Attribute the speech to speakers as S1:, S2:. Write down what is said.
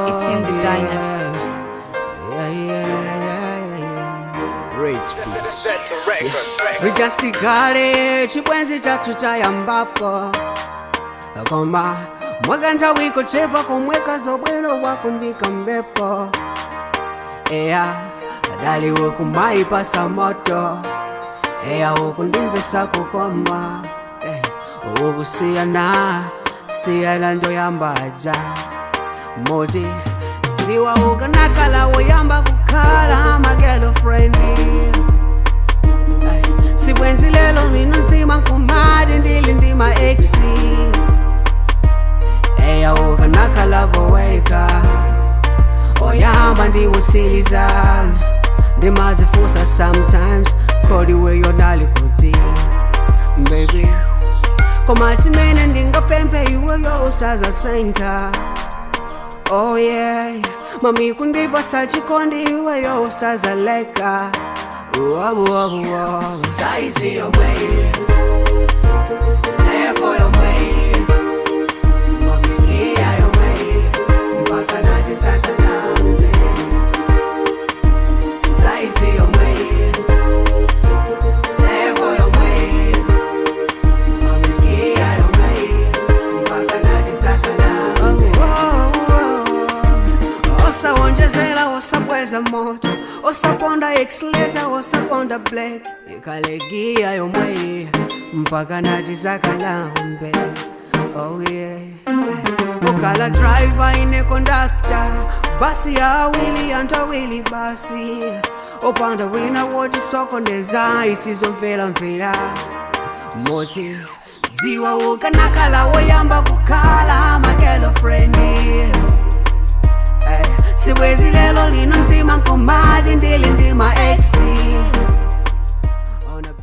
S1: It's in the dynasty.
S2: Rijasikale chibwenzi chathu chayambapo koma mwaka nthawi ikochepa komweka zobwelo wakundika mbepo eya adaliwe kumaipasa moto eya ukundimvesa kukoma ukusiyana ndoyambaja moti ziwa ukanakala woyamba kukhala ma-girlfriend sibwenzi lelo nino ntima nkumati ndili ndima exi eya ukanakala boweka oyamba ndiwusiliza ndimazifusa sometimes kodi weyonali kuti baby komati mene ndingapempe iweyo usaza senta oh yeah mami kundipasa chikondi iweyo usazaleka saizi yomwe levo yomwe mamilia yomwe mpaka natizakalambe saizi yomwe levo yomwe mamilia yomwe mpaka natizakalambe osawonjezela osabweza moto osaponda accelerator osaponda black ikalegia yomwe mpaka natizakalambe oh yeah ukala driver ine conductor basi ya awili anthu awili basi opanda wina woti sokondeza isizomvera mvera moti ziwa ukanakala woyamba kukhala ma-girlfriend